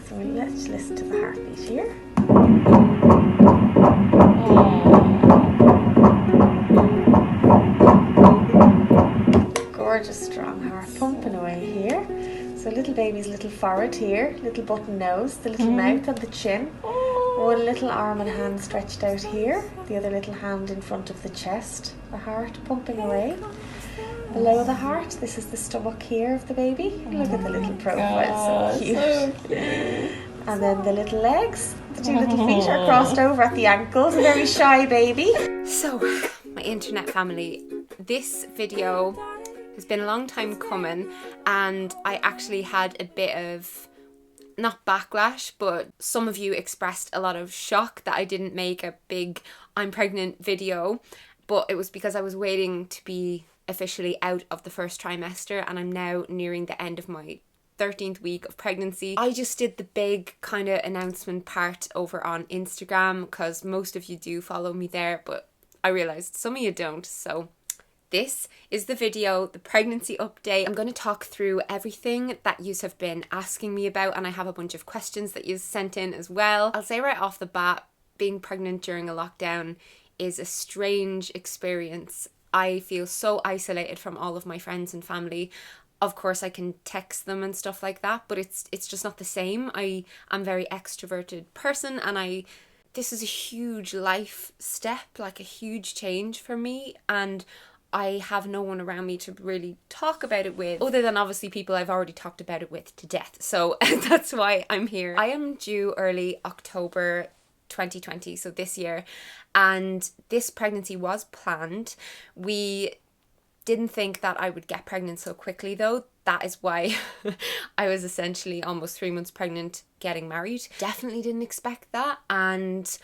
So let's listen to the heartbeat here. Gorgeous strong heart pumping away here. So little baby's little forehead here, little button nose, the little mouth and the chin. One little arm and hand stretched out here, the other little hand in front of the chest. The heart pumping away. Below the heart, this is the stomach here of the baby. Look at the little profile, so cute. And then the little legs, the two little feet are crossed over at the ankles. A very shy baby. So, my internet family, this video has been a long time coming, and I actually had a bit of, not backlash, but some of you expressed a lot of shock that I didn't make a big I'm pregnant video, but it was because I was waiting to be officially out of the first trimester, and I'm now nearing the end of my 13th week of pregnancy. I just did the big kind of announcement part over on Instagram because most of you do follow me there, but I realised some of you don't, so this is the video, the pregnancy update. I'm going to talk through everything that you have been asking me about, and I have a bunch of questions that you sent in as well. I'll say right off the bat, being pregnant during a lockdown is a strange experience. I feel so isolated from all of my friends and family. Of course, I can text them and stuff like that, but it's just not the same. I'm a very extroverted person, and this is a huge life step, like a huge change for me, and I have no one around me to really talk about it with, other than obviously people I've already talked about it with to death. So that's why I'm here. I am due early October 2020, so this year, and this pregnancy was planned. We didn't think that I would get pregnant so quickly though. That is why I was essentially almost 3 months pregnant getting married. Definitely didn't expect that, and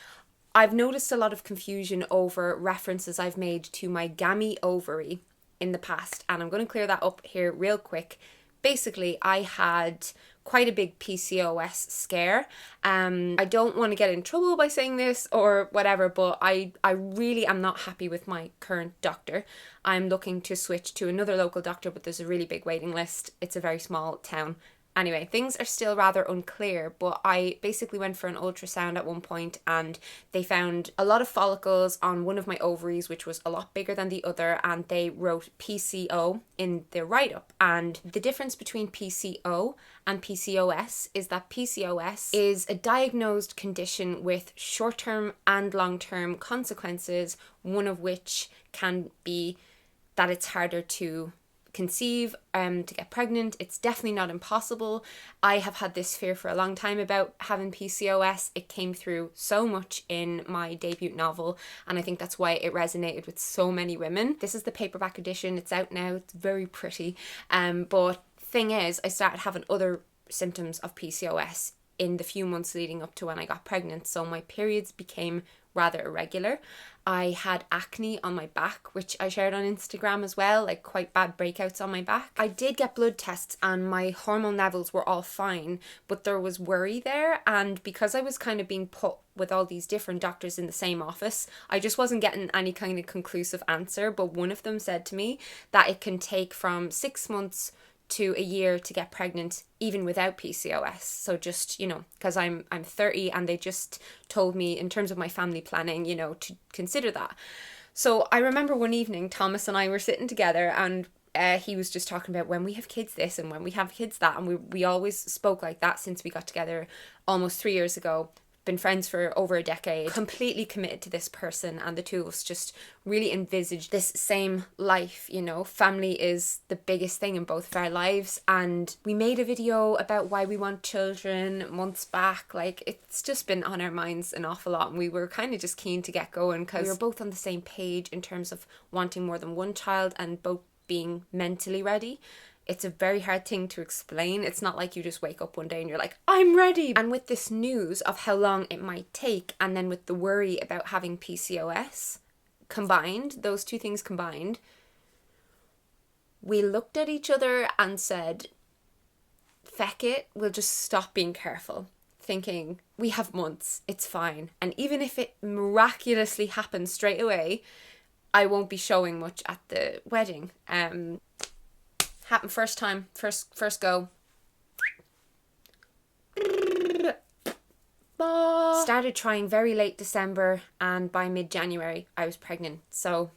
I've noticed a lot of confusion over references I've made to my gammy ovary in the past, and I'm going to clear that up here real quick. Basically, I had quite a big PCOS scare. I don't want to get in trouble by saying this or whatever, but I really am not happy with my current doctor. I'm looking to switch to another local doctor, but there's a really big waiting list. It's a very small town. Anyway, things are still rather unclear, but I basically went for an ultrasound at one point and they found a lot of follicles on one of my ovaries, which was a lot bigger than the other, and they wrote PCO in their write-up. And the difference between PCO and PCOS is that PCOS is a diagnosed condition with short-term and long-term consequences, one of which can be that it's harder to conceive, to get pregnant. It's definitely not impossible. I have had this fear for a long time about having PCOS. It came through so much in my debut novel, and I think that's why it resonated with so many women. This is the paperback edition. It's out now. It's very pretty. But thing is, I started having other symptoms of PCOS in the few months leading up to when I got pregnant. So my periods became rather irregular. I had acne on my back, which I shared on Instagram as well, like quite bad breakouts on my back. I did get blood tests and my hormone levels were all fine, but there was worry there, and because I was kind of being put with all these different doctors in the same office, I just wasn't getting any kind of conclusive answer. But one of them said to me that it can take from 6 months to a year to get pregnant even without PCOS. So just, because I'm 30, and they just told me in terms of my family planning, to consider that. So I remember one evening Thomas and I were sitting together, and he was just talking about when we have kids this and when we have kids that, and we always spoke like that since we got together almost 3 years ago. Been friends for over a decade, completely committed to this person, and the two of us just really envisaged this same life. Family is the biggest thing in both of our lives, and we made a video about why we want children months back. Like, it's just been on our minds an awful lot, and we were kind of just keen to get going because we were both on the same page in terms of wanting more than one child and both being mentally ready. It's a very hard thing to explain. It's not like you just wake up one day and you're like, I'm ready. And with this news of how long it might take, and then with the worry about having PCOS combined, those two things combined, we looked at each other and said, feck it, we'll just stop being careful. Thinking, we have months, it's fine. And even if it miraculously happens straight away, I won't be showing much at the wedding. Happened first time, first go. started trying very late December, and by mid-January I was pregnant. So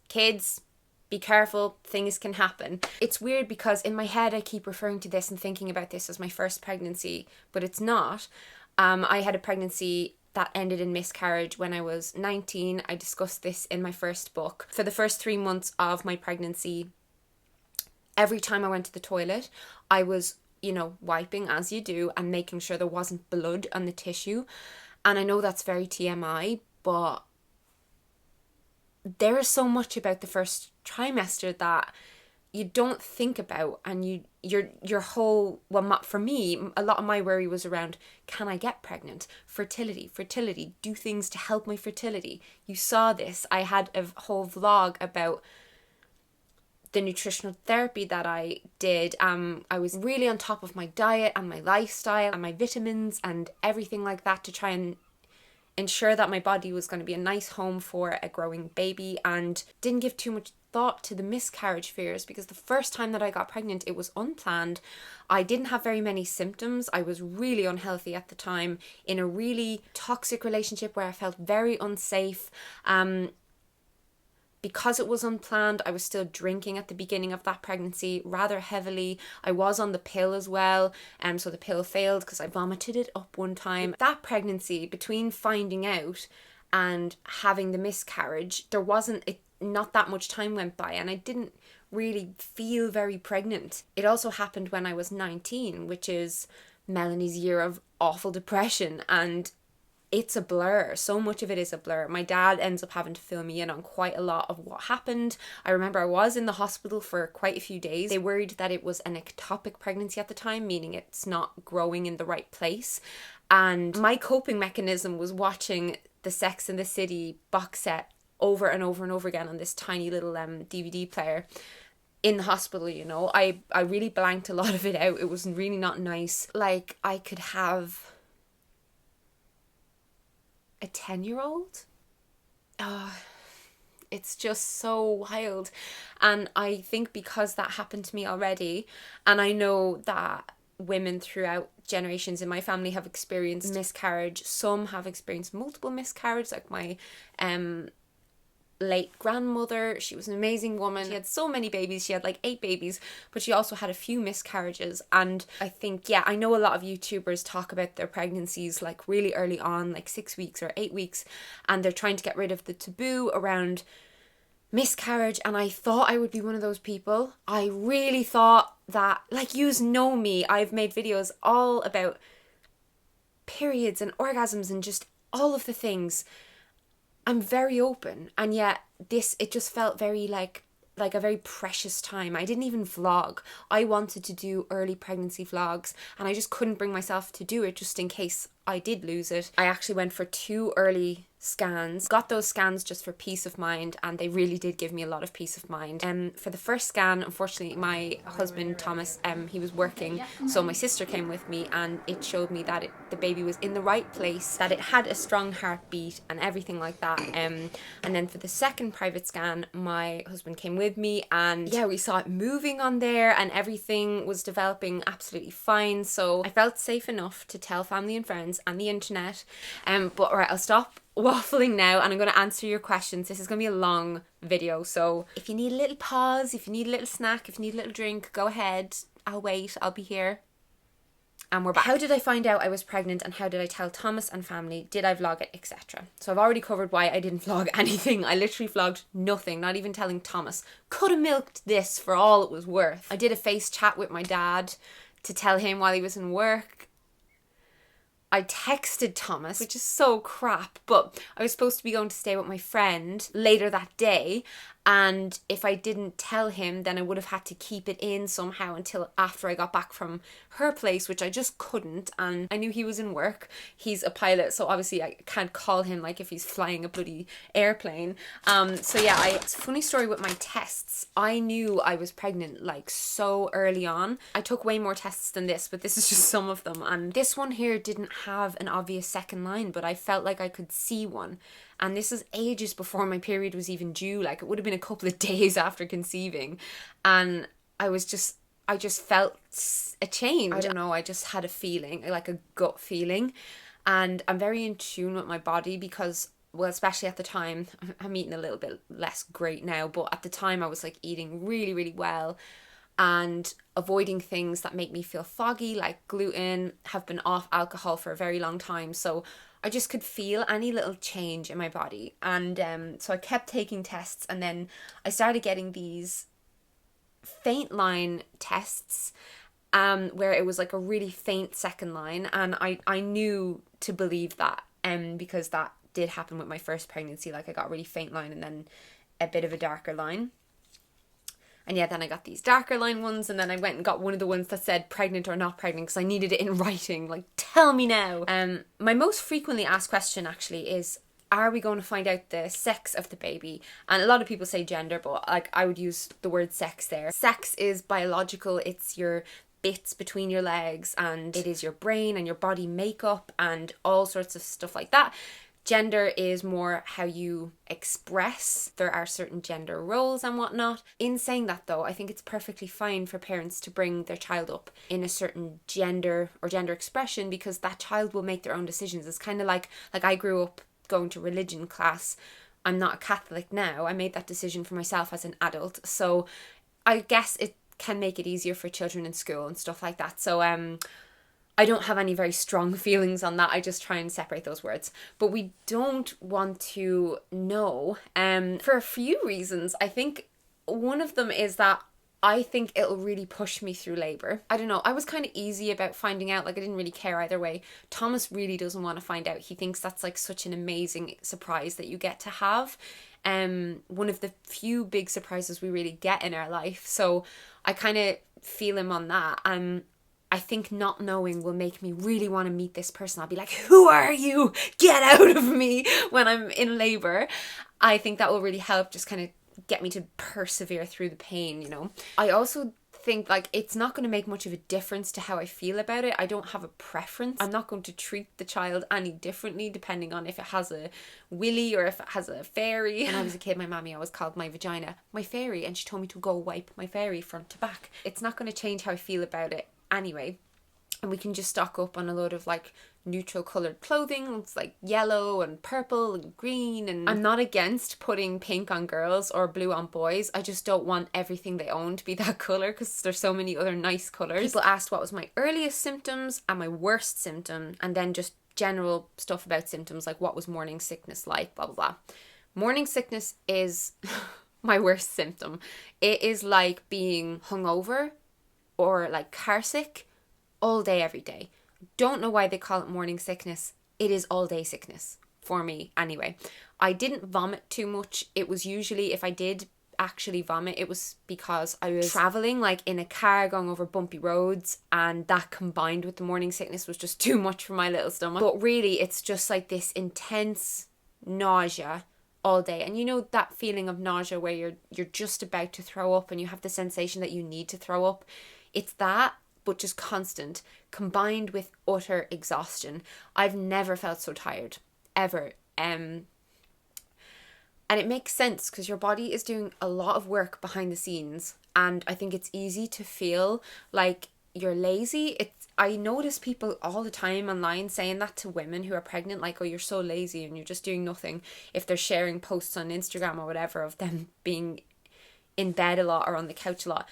kids, be careful, things can happen. It's weird because in my head I keep referring to this and thinking about this as my first pregnancy, but it's not. I had a pregnancy that ended in miscarriage when I was 19. I discussed this in my first book. For the first 3 months of my pregnancy, every time I went to the toilet, I was, wiping as you do and making sure there wasn't blood on the tissue. And I know that's very TMI, but there is so much about the first trimester that you don't think about, and your whole, for me, a lot of my worry was around, can I get pregnant? Fertility, do things to help my fertility. You saw this. I had a whole vlog about the nutritional therapy that I did. I was really on top of my diet and my lifestyle and my vitamins and everything like that to try and ensure that my body was going to be a nice home for a growing baby, and didn't give too much thought to the miscarriage fears, because the first time that I got pregnant, it was unplanned. I didn't have very many symptoms. I was really unhealthy at the time, in a really toxic relationship where I felt very unsafe. Because it was unplanned, I was still drinking at the beginning of that pregnancy rather heavily. I was on the pill as well, so the pill failed because I vomited it up one time. That pregnancy, between finding out and having the miscarriage, not that much time went by, and I didn't really feel very pregnant. It also happened when I was 19, which is Melanie's year of awful depression, and it's a blur. So much of it is a blur. My dad ends up having to fill me in on quite a lot of what happened. I remember I was in the hospital for quite a few days. They worried that it was an ectopic pregnancy at the time, meaning it's not growing in the right place. And my coping mechanism was watching the Sex and the City box set over and over and over again on this tiny little DVD player in the hospital. I really blanked a lot of it out. It was really not nice. Like, I could have a 10-year-old. It's just so wild. And I think because that happened to me already, and I know that women throughout generations in my family have experienced miscarriage. Some have experienced multiple miscarriages, like my late grandmother. She was an amazing woman. She had so many babies. She had like 8 babies, but she also had a few miscarriages. And I think, I know a lot of YouTubers talk about their pregnancies like really early on, like 6 weeks or 8 weeks, and they're trying to get rid of the taboo around miscarriage. And I thought I would be one of those people. I really thought that, like, yous know me, I've made videos all about periods and orgasms and just all of the things. I'm very open, and yet it just felt very like a very precious time. I didn't even vlog. I wanted to do early pregnancy vlogs, and I just couldn't bring myself to do it just in case I did lose it. I actually went for 2 early scans, got those scans just for peace of mind, and they really did give me a lot of peace of mind. For the first scan, unfortunately, my husband Thomas, he was working, so my sister came with me, and it showed me that the baby was in the right place, that it had a strong heartbeat and everything like that. And then for the second private scan, my husband came with me, and we saw it moving on there, and everything was developing absolutely fine. So I felt safe enough to tell family and friends and the internet. But alright, I'll stop waffling now, and I'm going to answer your questions. This is going to be a long video, so if you need a little pause, if you need a little snack, if you need a little drink, go ahead. I'll wait. I'll be here. And we're back. How did I find out I was pregnant, and how did I tell Thomas and family? Did I vlog it, etc.? So I've already covered why I didn't vlog anything. I literally vlogged nothing, not even telling Thomas. Could have milked this for all it was worth. I did a face chat with my dad to tell him while he was in work. I texted Thomas, which is so crap, but I was supposed to be going to stay with my friend later that day, and if I didn't tell him, then I would have had to keep it in somehow until after I got back from her place, which I just couldn't. And I knew he was in work. He's a pilot, so obviously I can't call him like if he's flying a bloody airplane. It's a funny story with my tests. I knew I was pregnant like so early on. I took way more tests than this, but this is just some of them. And this one here didn't have an obvious second line, but I felt like I could see one. And this is ages before my period was even due. Like, it would have been a couple of days after conceiving. And I just felt a change. I don't know, I just had a feeling, like a gut feeling. And I'm very in tune with my body because, well, especially at the time, I'm eating a little bit less great now, but at the time I was like eating really, really well and avoiding things that make me feel foggy, like gluten, have been off alcohol for a very long time. So I just could feel any little change in my body. And so I kept taking tests, and then I started getting these faint line tests where it was like a really faint second line, and I knew to believe that because that did happen with my first pregnancy. Like I got a really faint line and then a bit of a darker line. And yeah, then I got these darker line ones, and then I went and got one of the ones that said pregnant or not pregnant because I needed it in writing. Like, tell me now. My most frequently asked question actually is, are we going to find out the sex of the baby? And a lot of people say gender, but like I would use the word sex there. Sex is biological. It's your bits between your legs, and it is your brain and your body makeup and all sorts of stuff like that. Gender is more how you express. There are certain gender roles and whatnot. In saying that though, I think it's perfectly fine for parents to bring their child up in a certain gender or gender expression, because that child will make their own decisions. It's kind of like I grew up going to religion class. I'm not a Catholic now. I made that decision for myself as an adult. So I guess it can make it easier for children in school and stuff like that. So I don't have any very strong feelings on that. I just try and separate those words. But we don't want to know for a few reasons. I think one of them is that I think it'll really push me through labour. I don't know. I was kind of easy about finding out. Like I didn't really care either way. Thomas really doesn't want to find out. He thinks that's like such an amazing surprise that you get to have. One of the few big surprises we really get in our life. So I kind of feel him on that. I think not knowing will make me really want to meet this person. I'll be like, who are you? Get out of me when I'm in labour. I think that will really help just kind of get me to persevere through the pain, you know. I also think like it's not going to make much of a difference to how I feel about it. I don't have a preference. I'm not going to treat the child any differently depending on if it has a willy or if it has a fairy. When I was a kid, my mommy always called my vagina my fairy, and she told me to go wipe my fairy front to back. It's not going to change how I feel about it anyway. And we can just stock up on a load of like neutral coloured clothing. It's like yellow and purple and green. And I'm not against putting pink on girls or blue on boys. I just don't want everything they own to be that colour because there's so many other nice colours. People asked what was my earliest symptoms and my worst symptom, and then just general stuff about symptoms like what was morning sickness like, blah, blah, blah. Morning sickness is my worst symptom. It is like being hungover or like car sick all day, every day. Don't know why they call it morning sickness. It is all day sickness for me anyway. I didn't vomit too much. It was usually, if I did actually vomit, it was because I was traveling like in a car going over bumpy roads, and that combined with the morning sickness was just too much for my little stomach. But really it's just like this intense nausea all day. And you know that feeling of nausea where you're just about to throw up and you have the sensation that you need to throw up? It's that, but just constant, combined with utter exhaustion. I've never felt so tired, ever. And it makes sense because your body is doing a lot of work behind the scenes, and I think it's easy to feel like you're lazy. I notice people all the time online saying that to women who are pregnant, like, oh, you're so lazy and you're just doing nothing, if they're sharing posts on Instagram or whatever of them being in bed a lot or on the couch a lot.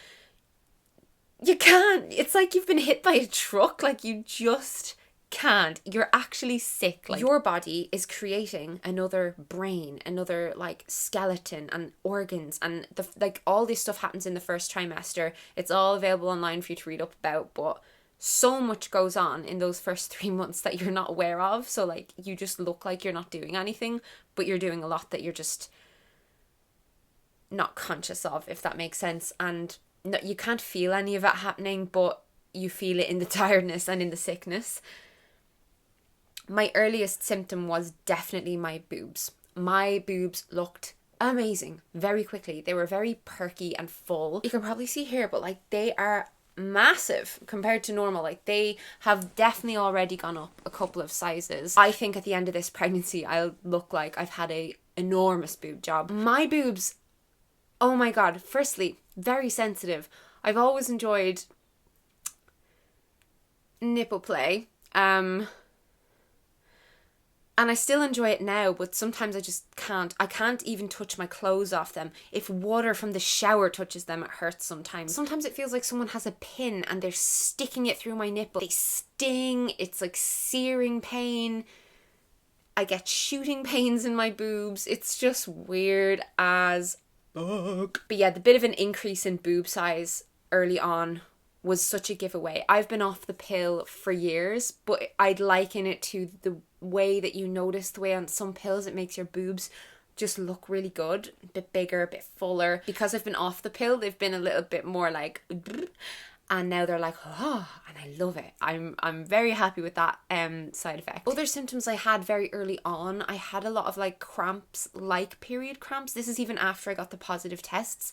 You can't. It's like you've been hit by a truck. Like, you just can't. You're actually sick. Like, your body is creating another brain, another like skeleton and organs, and like all this stuff happens in the first trimester. It's all available online for you to read up about, but so much goes on in those first 3 months that you're not aware of. So like you just look like you're not doing anything, but you're doing a lot that you're just not conscious of, if that makes sense. And no, you can't feel any of it happening, but you feel it in the tiredness and in the sickness. My earliest symptom was definitely my boobs. My boobs looked amazing very quickly. They were very perky and full. You can probably see here, but like they are massive compared to normal. Like they have definitely already gone up a couple of sizes. I think at the end of this pregnancy, I'll look like I've had a enormous boob job. My boobs, oh my God, firstly, very sensitive. I've always enjoyed nipple play. And I still enjoy it now, but sometimes I just can't. I can't even touch my clothes off them. If water from the shower touches them, it hurts sometimes. Sometimes it feels like someone has a pin and they're sticking it through my nipple. They sting. It's like searing pain. I get shooting pains in my boobs. It's just weird as fuck. But yeah, the bit of an increase in boob size early on was such a giveaway. I've been off the pill for years, but I'd liken it to the way that you notice the way on some pills it makes your boobs just look really good, a bit bigger, a bit fuller. Because I've been off the pill, they've been a little bit more like, and now they're like, oh, and I love it. I'm very happy with that side effect. Other symptoms I had very early on, I had a lot of like cramps, like period cramps. This is even after I got the positive tests,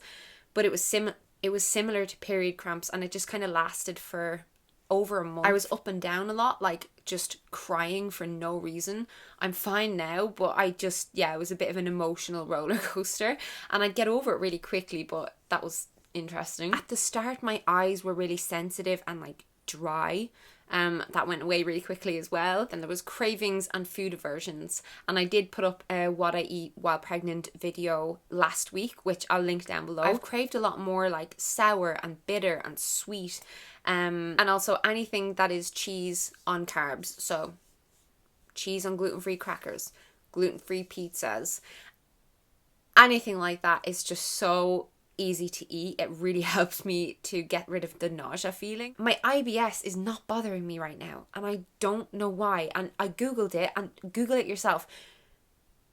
but it was similar to period cramps, and it just kind of lasted for over a month. I was up and down a lot, like just crying for no reason. I'm fine now, but it was a bit of an emotional roller coaster, and I'd get over it really quickly, but that was interesting. At the start, my eyes were really sensitive and like dry. That went away really quickly as well. Then there was cravings and food aversions, and I did put up a what I eat while pregnant video last week, which I'll link down below. I've craved a lot more like sour and bitter and sweet, and also anything that is cheese on carbs. So cheese on gluten-free crackers, gluten-free pizzas, anything like that is just so easy to eat. It really helps me to get rid of the nausea feeling. My IBS is not bothering me right now, and I don't know why. And I googled it, and Google it yourself.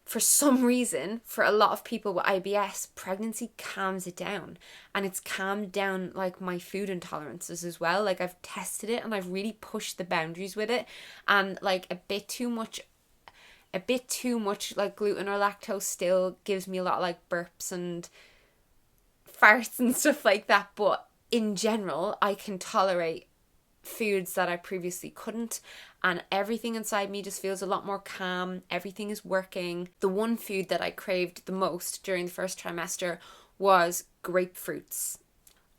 For some reason, for a lot of people with IBS, pregnancy calms it down, and it's calmed down like my food intolerances as well. Like I've tested it and I've really pushed the boundaries with it, and like a bit too much like gluten or lactose still gives me a lot of like burps and farts and stuff like that, but in general I can tolerate foods that I previously couldn't, and everything inside me just feels a lot more calm. Everything is working. The one food that I craved the most during the first trimester was grapefruits.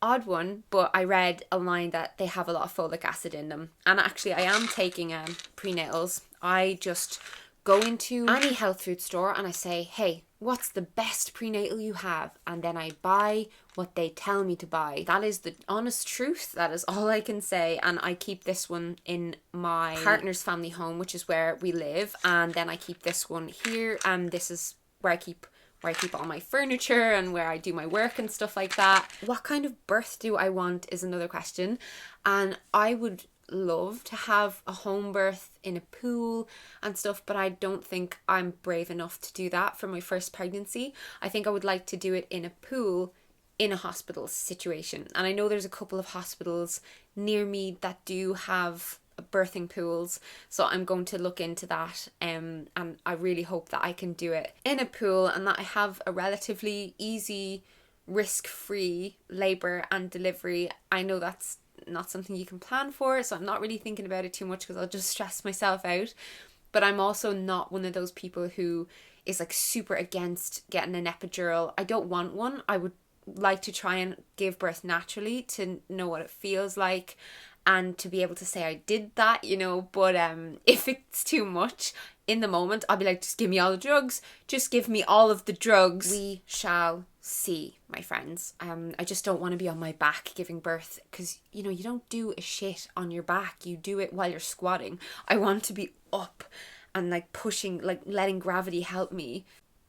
Odd one, but I read online that they have a lot of folic acid in them, and actually I am taking prenatals. I just go into any health food store and I say, hey, what's the best prenatal you have? And then I buy what they tell me to buy. That is the honest truth. That is all I can say. And I keep this one in my partner's family home, which is where we live. And then I keep this one here. And this is where I keep all my furniture and where I do my work and stuff like that. What kind of birth do I want is another question. And I would love to have a home birth in a pool and stuff, but I don't think I'm brave enough to do that for my first pregnancy. I think I would like to do it in a pool in a hospital situation, and I know there's a couple of hospitals near me that do have birthing pools, so I'm going to look into that, and I really hope that I can do it in a pool and that I have a relatively easy, risk-free labour and delivery. I know that's not something you can plan for, so I'm not really thinking about it too much because I'll just stress myself out. But I'm also not one of those people who is like super against getting an epidural. I don't want one. I would like to try and give birth naturally to know what it feels like and to be able to say I did that, you know. But if it's too much in the moment, I'll be like, just give me all the drugs. Just give me all of the drugs. We shall see, my friends. I just don't want to be on my back giving birth, because you know, you don't do a shit on your back, you do it while you're squatting. I want to be up and like pushing, like letting gravity help me.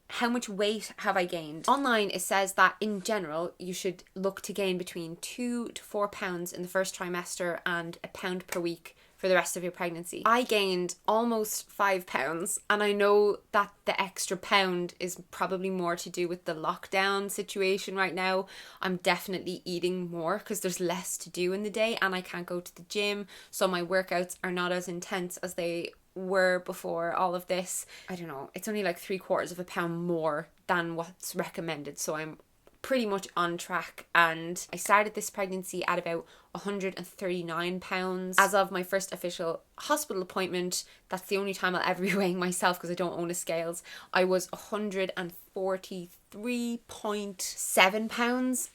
How much weight have I gained? Online it says that in general you should look to gain between 2 to 4 pounds in the first trimester and a pound per week for the rest of your pregnancy. I gained almost 5 pounds, and I know that the extra pound is probably more to do with the lockdown situation right now. I'm definitely eating more because there's less to do in the day and I can't go to the gym, so my workouts are not as intense as they were before all of this. I don't know, it's only like 3/4 pound more than what's recommended, so I'm pretty much on track. And I started this pregnancy at about 139 pounds. As of my first official hospital appointment, that's the only time I'll ever be weighing myself because I don't own a scales, I was 143.7 pounds.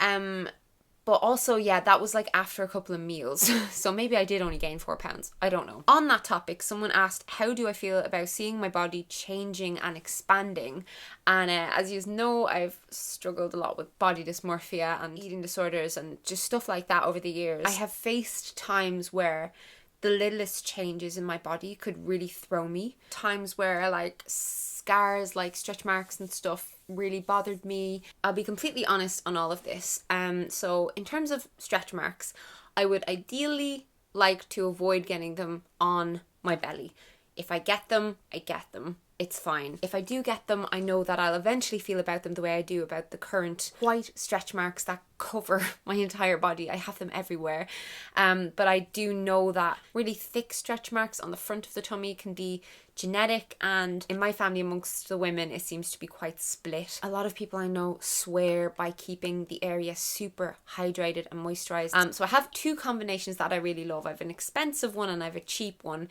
But also, yeah, that was like after a couple of meals. So maybe I did only gain 4 pounds. I don't know. On that topic, someone asked, how do I feel about seeing my body changing and expanding? And as you know, I've struggled a lot with body dysmorphia and eating disorders and just stuff like that over the years. I have faced times where the littlest changes in my body could really throw me. Times where like scars, like stretch marks and stuff really bothered me. I'll be completely honest on all of this. So in terms of stretch marks, I would ideally like to avoid getting them on my belly. If I get them, I get them. It's fine. If I do get them, I know that I'll eventually feel about them the way I do about the current white stretch marks that cover my entire body. I have them everywhere. But I do know that really thick stretch marks on the front of the tummy can be genetic, and in my family amongst the women it seems to be quite split. A lot of people I know swear by keeping the area super hydrated and moisturized. So I have 2 combinations that I really love. I have an expensive one and I have a cheap one.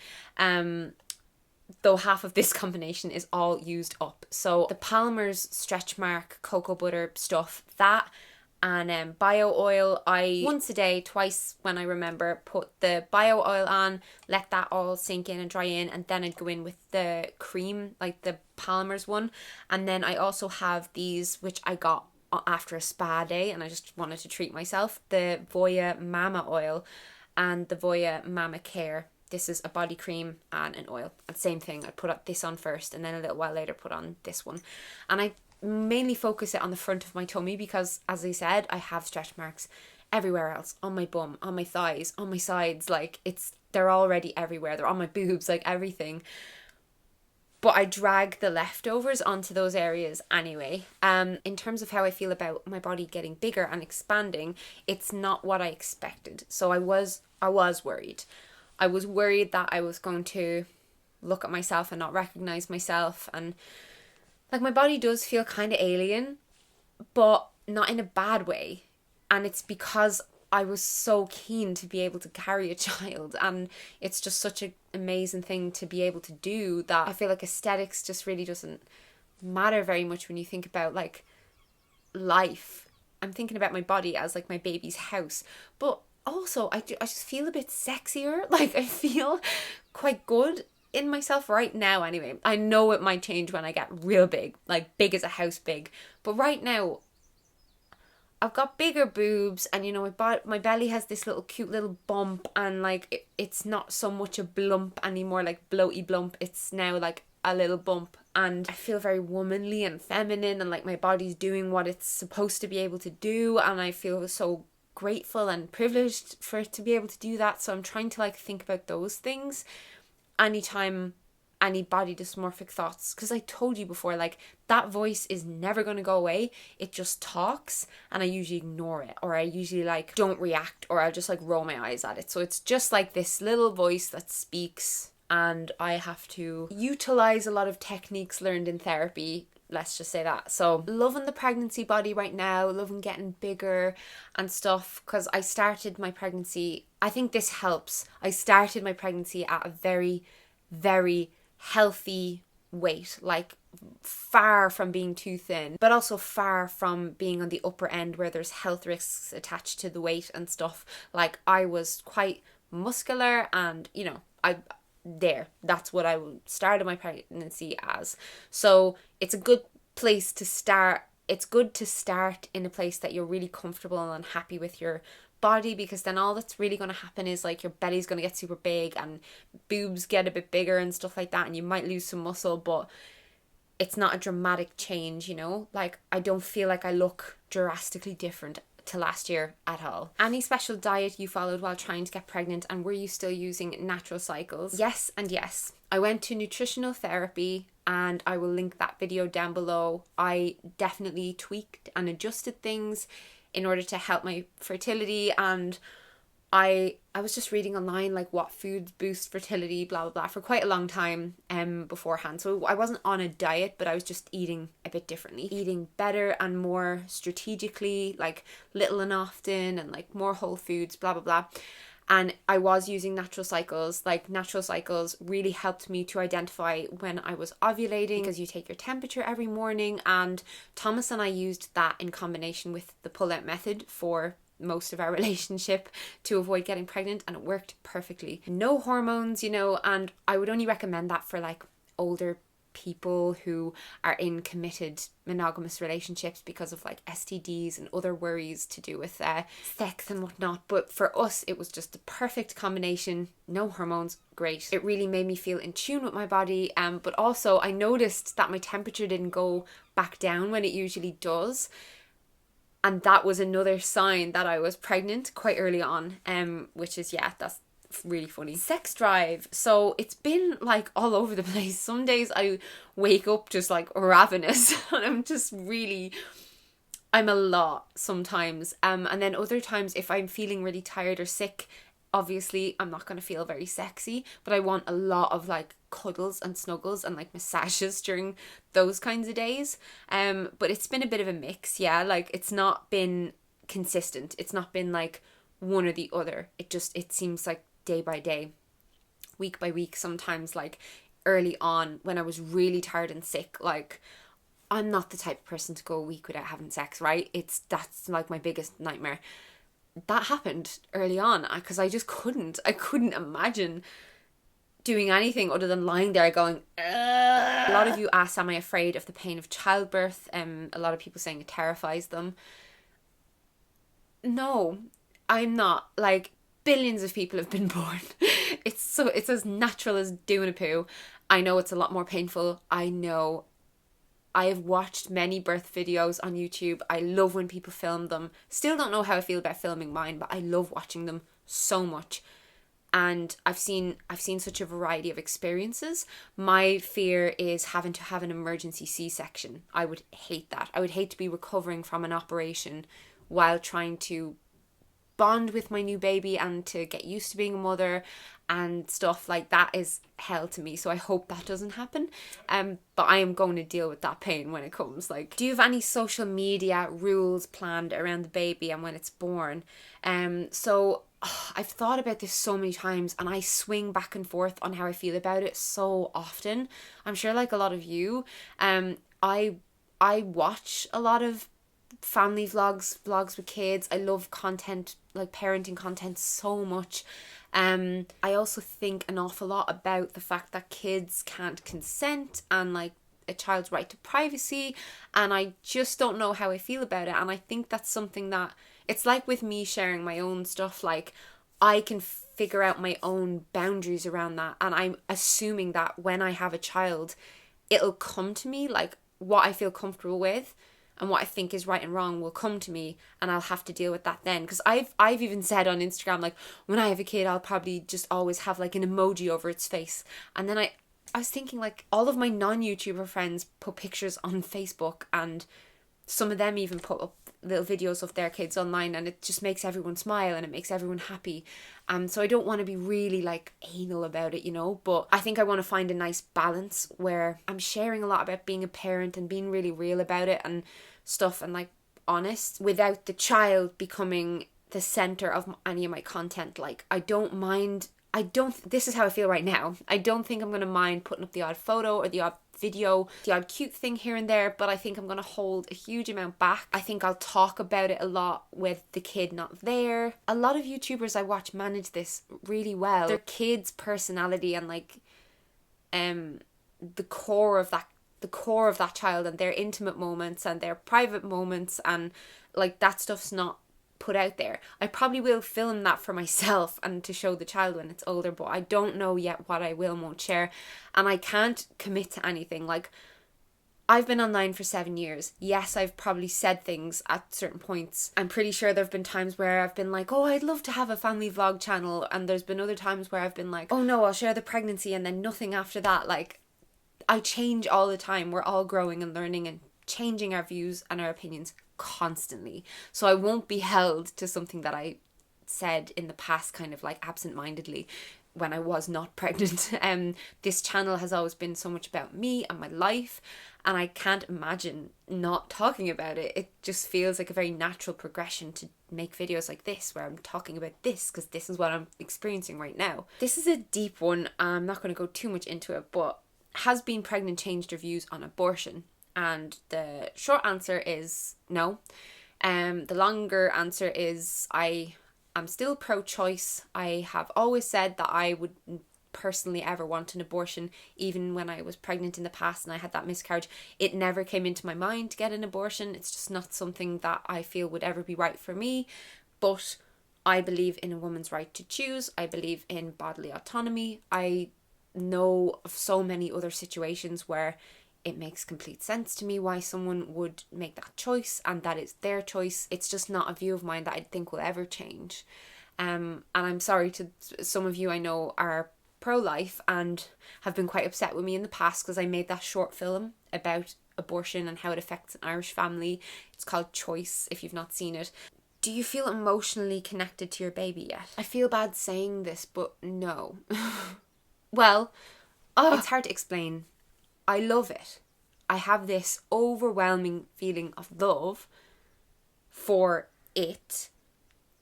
Though half of this combination is all used up. So the Palmer's stretch mark cocoa butter stuff, that and bio oil, I once a day, twice when I remember, put the bio oil on, let that all sink in and dry in, and then I'd go in with the cream, like the Palmer's one. And then I also have these, which I got after a spa day and I just wanted to treat myself, the Voya Mama oil and the Voya Mama Care. This is a body cream and an oil. And same thing, I put this on first and then a little while later put on this one. And I mainly focus it on the front of my tummy because, as I said, I have stretch marks everywhere else. On my bum, on my thighs, on my sides. Like, they're already everywhere. They're on my boobs, like everything. But I drag the leftovers onto those areas anyway. In terms of how I feel about my body getting bigger and expanding, it's not what I expected. So I was worried. I was worried that I was going to look at myself and not recognize myself. And like, my body does feel kind of alien, but not in a bad way. And it's because I was so keen to be able to carry a child. And it's just such an amazing thing to be able to do that I feel like aesthetics just really doesn't matter very much when you think about like life. I'm thinking about my body as like my baby's house. But also, I just feel a bit sexier. Like, I feel quite good in myself right now anyway. I know it might change when I get real big, like big as a house big. But right now, I've got bigger boobs and, you know, my belly has this little cute little bump, and like it's not so much a blump anymore, like bloaty blump. It's now like a little bump, and I feel very womanly and feminine, and like my body's doing what it's supposed to be able to do, and I feel so grateful and privileged for it to be able to do that. So I'm trying to like think about those things anytime any body dysmorphic thoughts, because I told you before, like, that voice is never going to go away. It just talks, and I usually ignore it, or I usually like don't react, or I'll just like roll my eyes at it. So it's just like this little voice that speaks, and I have to utilize a lot of techniques learned in therapy. Let's just say that. So loving the pregnancy body right now, loving getting bigger and stuff, because I started my pregnancy, I think this helps. I started my pregnancy at a very, very healthy weight, like far from being too thin, but also far from being on the upper end where there's health risks attached to the weight and stuff. Like, I was quite muscular, and, you know, that's what I started my pregnancy as. So it's a good place to start. It's good to start in a place that you're really comfortable and happy with your body, because then all that's really going to happen is like your belly's going to get super big and boobs get a bit bigger and stuff like that, and you might lose some muscle, but it's not a dramatic change, you know? Like, I don't feel like I look drastically different to last year at all. Any special diet you followed while trying to get pregnant, and were you still using natural cycles? Yes and yes. I went to nutritional therapy, and I will link that video down below. I definitely tweaked and adjusted things in order to help my fertility, and I was just reading online like what foods boost fertility, blah blah blah, for quite a long time beforehand. So I wasn't on a diet, but I was just eating a bit differently, eating better and more strategically, like little and often, and like more whole foods, blah blah blah. And I was using natural cycles. Like, natural cycles really helped me to identify when I was ovulating, because you take your temperature every morning, and Thomas and I used that in combination with the pull-out method for most of our relationship to avoid getting pregnant, and it worked perfectly. No hormones, you know, and I would only recommend that for like older people who are in committed monogamous relationships because of like STDs and other worries to do with sex and whatnot. But for us, it was just the perfect combination. No hormones, great. It really made me feel in tune with my body, but also I noticed that my temperature didn't go back down when it usually does, and that was another sign that I was pregnant quite early on, which is, yeah, that's really funny. Sex drive. So it's been like all over the place. Some days I wake up just like ravenous and I'm a lot sometimes. And then other times if I'm feeling really tired or sick, obviously I'm not going to feel very sexy, but I want a lot of like cuddles and snuggles and like massages during those kinds of days. But it's been a bit of a mix, yeah. Like it's not been consistent. It's not been like one or the other. It seems like day by day, week by week. Sometimes like early on when I was really tired and sick, like I'm not the type of person to go a week without having sex, right? That's like my biggest nightmare. That happened early on because I couldn't imagine doing anything other than lying there going, ugh. A lot of you asked, am I afraid of the pain of childbirth? A lot of people saying it terrifies them. No, I'm not. Like, billions of people have been born. It's as natural as doing a poo. I know it's a lot more painful. I know. I have watched many birth videos on YouTube. I love when people film them. Still don't know how I feel about filming mine, but I love watching them so much. And I've seen such a variety of experiences. My fear is having to have an emergency C-section. I would hate that. I would hate to be recovering from an operation while trying to bond with my new baby and to get used to being a mother and stuff. Like that is hell to me, so I hope that doesn't happen, but I am going to deal with that pain when it comes. Like, do you have any social media rules planned around the baby and when it's born? I've thought about this so many times and I swing back and forth on how I feel about it so often. I'm sure like a lot of you, I watch a lot of family vlogs with kids. I love content, like parenting content, so much. I also think an awful lot about the fact that kids can't consent and like a child's right to privacy, and I just don't know how I feel about it. And I think that's something that, it's like with me sharing my own stuff, like I can figure out my own boundaries around that, and I'm assuming that when I have a child it'll come to me, like what I feel comfortable with and what I think is right and wrong will come to me, and I'll have to deal with that then. Because I've even said on Instagram, like, when I have a kid, I'll probably just always have like an emoji over its face. And then I was thinking, like, all of my non-YouTuber friends put pictures on Facebook, and some of them even put up little videos of their kids online, and it just makes everyone smile and it makes everyone happy. So I don't want to be really like anal about it, you know, but I think I want to find a nice balance where I'm sharing a lot about being a parent and being really real about it and stuff, and like honest, without the child becoming the center of any of my content. Like this is how I feel right now. I don't think I'm going to mind putting up the odd photo or the odd video, the odd cute thing here and there, but I think I'm going to hold a huge amount back. I think I'll talk about it a lot with the kid not there. A lot of YouTubers I watch manage this really well. Their kid's personality and like the core of that child and their intimate moments and their private moments, and like that stuff's not put out there. I probably will film that for myself and to show the child when it's older, but I don't know yet what I will and won't share, and I can't commit to anything. Like, I've been online for 7 years. Yes, I've probably said things at certain points. I'm pretty sure there have been times where I've been like, oh, I'd love to have a family vlog channel, and there's been other times where I've been like, oh no, I'll share the pregnancy, and then nothing after that. Like, I change all the time. We're all growing and learning and changing our views and our opinions constantly. So I won't be held to something that I said in the past, kind of like absent-mindedly when I was not pregnant. This channel has always been so much about me and my life, and I can't imagine not talking about it. It just feels like a very natural progression to make videos like this where I'm talking about this, because this is what I'm experiencing right now. This is a deep one. I'm not going to go too much into it, but has being pregnant changed your views on abortion? And the short answer is no. The longer answer is I am still pro-choice. I have always said that I would personally ever want an abortion. Even when I was pregnant in the past and I had that miscarriage, it never came into my mind to get an abortion. It's just not something that I feel would ever be right for me. But I believe in a woman's right to choose. I believe in bodily autonomy. I know of so many other situations where it makes complete sense to me why someone would make that choice, and that it's their choice. It's just not a view of mine that I think will ever change. And I'm sorry to some of you I know are pro-life and have been quite upset with me in the past because I made that short film about abortion and how it affects an Irish family. It's called Choice, if you've not seen it. Do you feel emotionally connected to your baby yet? I feel bad saying this, but no. Well, it's hard to explain. I love it. I have this overwhelming feeling of love for it,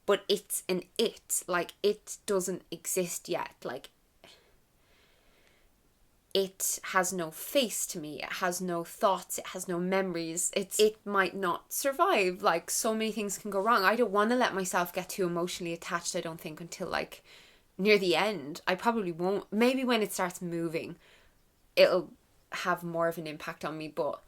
but it's an it. Like, it doesn't exist yet. Like, it has no face to me. It has no thoughts. It has no memories. It might not survive. Like, so many things can go wrong. I don't want to let myself get too emotionally attached, I don't think, until, like, near the end. I probably won't. Maybe when it starts moving, it'll have more of an impact on me, but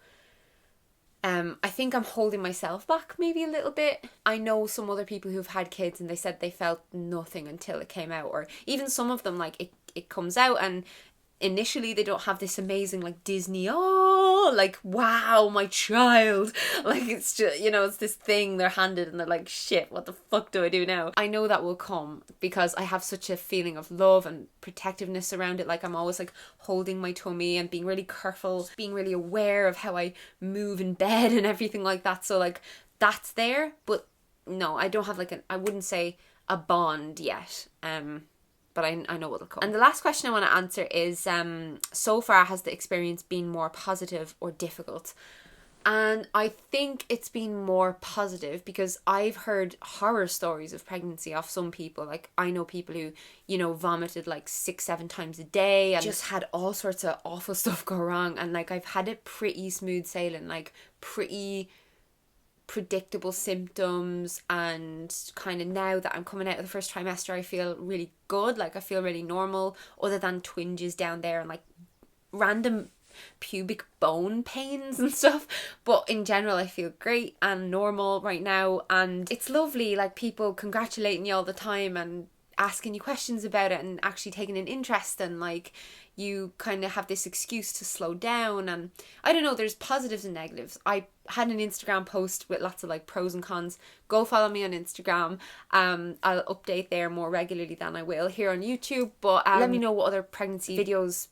I think I'm holding myself back maybe a little bit. I know some other people who've had kids and they said they felt nothing until it came out, or even some of them, like, it comes out and initially they don't have this amazing, like, Disney, oh, like, wow, my child, like, it's just, you know, it's this thing they're handed and they're like, shit, what the fuck do I do now? I know that will come because I have such a feeling of love and protectiveness around it. Like, I'm always, like, holding my tummy and being really careful, being really aware of how I move in bed and everything like that. So, like, that's there, but no, I don't have, like, I wouldn't say a bond yet. But I know what'll come. And the last question I want to answer is, so far has the experience been more positive or difficult? And I think it's been more positive because I've heard horror stories of pregnancy off some people. Like, I know people who, you know, vomited like 6-7 times a day and just had all sorts of awful stuff go wrong. And, like, I've had it pretty smooth sailing, like, pretty predictable symptoms, and kind of now that I'm coming out of the first trimester I feel really good. Like, I feel really normal, other than twinges down there and, like, random pubic bone pains and stuff, but in general I feel great and normal right now. And it's lovely, like, people congratulating you all the time and asking you questions about it and actually taking an interest, and, like, you kind of have this excuse to slow down. And I don't know, there's positives and negatives. I had an Instagram post with lots of, like, pros and cons. Go follow me on Instagram. I'll update there more regularly than I will here on YouTube, but let me know what other pregnancy videos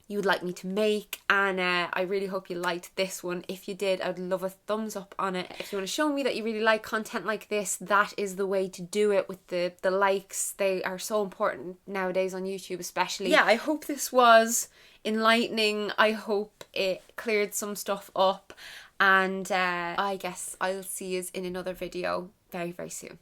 you would like me to make, and I really hope you liked this one. If you did, I'd love a thumbs up on it. If you want to show me that you really like content like this, that is the way to do it, with the likes. They are so important nowadays on YouTube especially. Yeah, I hope this was enlightening. I hope it cleared some stuff up, and I guess I'll see you in another video very, very soon.